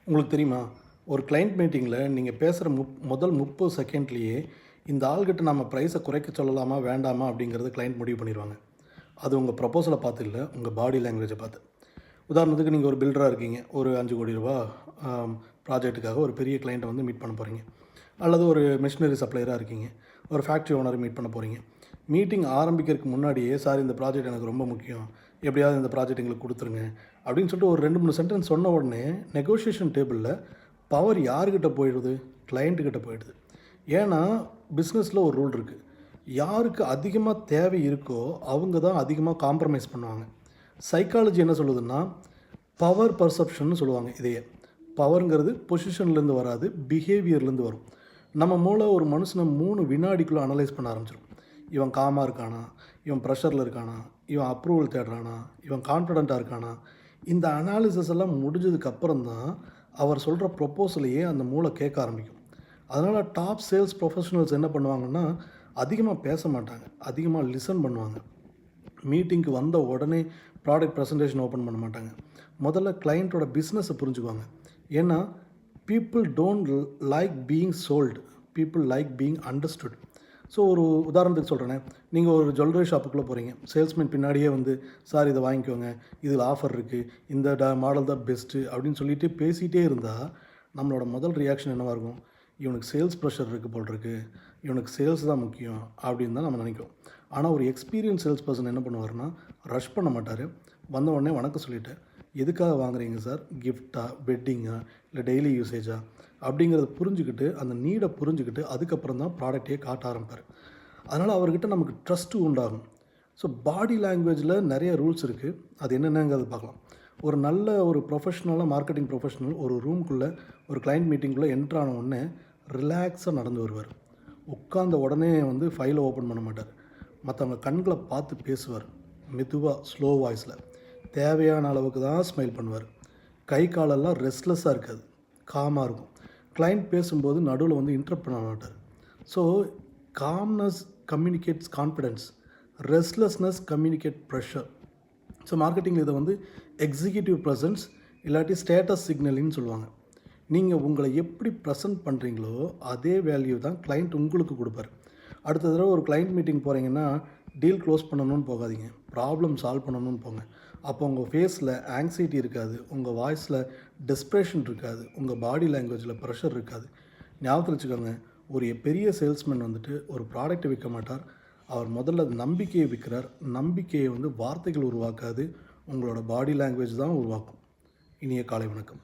உங்களுக்கு தெரியுமா? ஒரு கிளையண்ட் மீட்டிங்கில நீங்க பேசுகிற முதல் 30 செகண்ட்லேயே, இந்த ஆள்கிட்ட நம்ம பிரைஸை குறைக்க சொல்லலாமா? வேண்டாமா? அப்படிங்கிறது கிளையண்ட் முடிவு பண்ணிருவாங்க. அது உங்க ப்ரொபோசலை பார்த்து இல்ல, உங்க பாடி லாங்குவேஜை பார்த்து. உதாரணத்துக்கு நீங்க ஒரு பில்டரா இருக்கீங்க. ஒரு ₹5,00,00,000 ப்ராஜெக்ட்டுக்காக ஒரு பெரிய கிளையண்ட்ட வந்து மீட் பண்ண போறீங்க. அல்லது ஒரு மிஷினரி சப்ளையரா இருக்கீங்க. ஒரு ஃபேக்ட்ரி ஓனர மீட் பண்ண போறீங்க. மீட்டிங் ஆரம்பிக்கிறதுக்கு முன்னாடியே, "சார் இந்த ப்ராஜெக்ட் எனக்கு ரொம்ப முக்கியம். எப்படியாவது இந்த ப்ராஜெக்ட் எங்களுக்கு குடுத்துருங்க." அப்படின்னு சொல்லிட்டு ஒரு 2, 3 சென்டென்ஸ் சொன்ன உடனே, நெகோஷியேஷன் டேபிள்ல பவர் யார்கிட்ட போயிடுது? கிளையண்ட் கிட்ட போயிடுது. ஏன்னா, பிசினஸ்ல ஒரு ரூல் இருக்கு. யாருக்கு அதிகமா தேவை இருக்கோ, அவங்க தான் அதிகமா காம்ப்ரமைஸ் பண்ணுவாங்க. சைக்காலஜி என்ன சொல்லுதுன்னா, பவர் பெர்செப்ஷன்னு சொல்லுவாங்க இதையே. பவர்ங்கிறது பொசிஷன்லேருந்து வராது, பிஹேவியர்லேருந்து வரும். நம்ம மூளை ஒரு மனுஷனை 3 வினாடிக்குள்ள அனலைஸ் பண்ண ஆரம்பிச்சிரும். இவன் காமா இருக்கானா? இவன் ப்ரெஷர்ல இருக்கானா? இவன் அப்ரூவல் தேடுறானா? இவன் கான்ஃபிடென்ட்டா இருக்கானா? இந்த அனாலிசிஸ் எல்லாம் முடிஞ்சதுக்கு அப்புறம் தான், அவர் சொல்கிற ப்ரொப்போசலையே அந்த மூளை கேட்க ஆரம்பிக்கும். அதனால டாப் சேல்ஸ் ப்ரொஃபஷனல்ஸ் என்ன பண்ணுவாங்கன்னா, அதிகமா பேச மாட்டாங்க. அதிகமா லிசன் பண்ணுவாங்க. மீட்டிங்க்கு வந்த உடனே ப்ராடக்ட் ப்ரசன்டேஷன் ஓப்பன் பண்ண மாட்டாங்க. முதல்ல கிளையண்ட்டோட பிஸ்னஸை புரிஞ்சுக்குவாங்க. ஏன்னா, people don't like being sold. People like being understood. So ஒரு உதாரணத்துக்கு சொல்கிறேனே, நீங்கள் ஒரு ஜுவல்லரி ஷாப்புக்குள்ளே போகிறீங்க. சேல்ஸ்மேன் பின்னாடியே வந்து, "சார் இதை வாங்கிக்கோங்க. இதில் ஆஃபர் இருக்குது. இந்த மாடல் தான் பெஸ்ட்டு." அப்படின்னு சொல்லிட்டு பேசிகிட்டே இருந்தால், நம்மளோட முதல் ரியாக்ஷன் என்னவா இருக்கும்? இவனுக்கு சேல்ஸ் ப்ரெஷர் இருக்குது போல் இருக்கு. இவனுக்கு சேல்ஸ் தான் முக்கியம் அப்படின்னு தான் நம்ம நினைக்கிறோம். ஆனால் ஒரு எக்ஸ்பீரியன்ஸ் சேல்ஸ் பர்சன் என்ன பண்ணுவாருன்னா, ரஷ் பண்ண மாட்டார். வந்த உடனே வணக்கம் சொல்லிவிட்டு, "எதுக்காக வாங்குறீங்க சார்? கிஃப்ட்டா? வெட்டிங்கா? இல்லை டெய்லி யூசேஜா?" அப்படிங்கிறத புரிஞ்சுக்கிட்டு, அந்த நீடை புரிஞ்சுக்கிட்டு, அதுக்கப்புறம் தான் ப்ராடக்ட்டே காட்ட ஆரம்பிப்பார். அதனால் அவர்கிட்ட நமக்கு ட்ரஸ்ட்டு உண்டாகும். ஸோ பாடி லாங்குவேஜில் நிறைய ரூல்ஸ் இருக்குது. அது என்னென்னங்கிறத பார்க்கலாம். ஒரு நல்ல ஒரு ப்ரொஃபஷ்னலாக மார்க்கெட்டிங் ப்ரொஃபஷ்னல் ஒரு ரூம்குள்ளே ஒரு கிளையண்ட் மீட்டிங்குள்ளே என்ட்ரு ஆன உடனே ரிலாக்ஸாக நடந்து வருவார். உட்கார்ந்த உடனே வந்து ஃபைலை ஓப்பன் பண்ண மாட்டார். மற்றவங்க கண்களை பார்த்து பேசுவார். மெதுவாக ஸ்லோ வாய்ஸில் தேவையான அளவுக்கு தான் ஸ்மைல் பண்ணுவார். கை காலெல்லாம் ரெஸ்ட்லெஸ்ஸாக இருக்காது, காமாக இருக்கும். கிளையண்ட் பேசும்போது நடுவில் வந்து இன்டரப்ட் பண்ண மாட்டார். So calmness communicates confidence, restlessness communicate pressure. So மார்க்கெட்டிங்கில் இதை வந்து எக்ஸிக்யூட்டிவ் ப்ரெசன்ஸ் இல்லாட்டி ஸ்டேட்டஸ் சிக்னலின்னு சொல்லுவாங்க. நீங்கள் உங்களை எப்படி ப்ரெசென்ட் பண்ணுறீங்களோ அதே வேல்யூ தான் கிளையண்ட் உங்களுக்கு கொடுப்பார். அடுத்த தடவை ஒரு கிளையண்ட் மீட்டிங் போகிறீங்கன்னா, டீல் க்ளோஸ் பண்ணணும்னு போகாதீங்க, ப்ராப்ளம் சால்வ் பண்ணணும்னு போங்க. அப்போ உங்கள் ஃபேஸில் ஆங்ஸைட்டி இருக்காது, உங்கள் வாய்ஸில் டெஸ்ப்ரேஷன் இருக்காது, உங்கள் பாடி லாங்குவேஜில் ப்ரெஷர் இருக்காது. ஞாபகத்தில் வச்சுக்கோங்க, ஒரு பெரிய சேல்ஸ்மேன் வந்துட்டு ஒரு ப்ராடக்ட்டை விற்க மாட்டார். அவர் முதல்ல நம்பிக்கையை விற்கிறார். நம்பிக்கையை வந்து வார்த்தைகள் உருவாக்காது, உங்களோட பாடி லாங்குவேஜ் தான் உருவாக்கும். இனிய காலை வணக்கம்.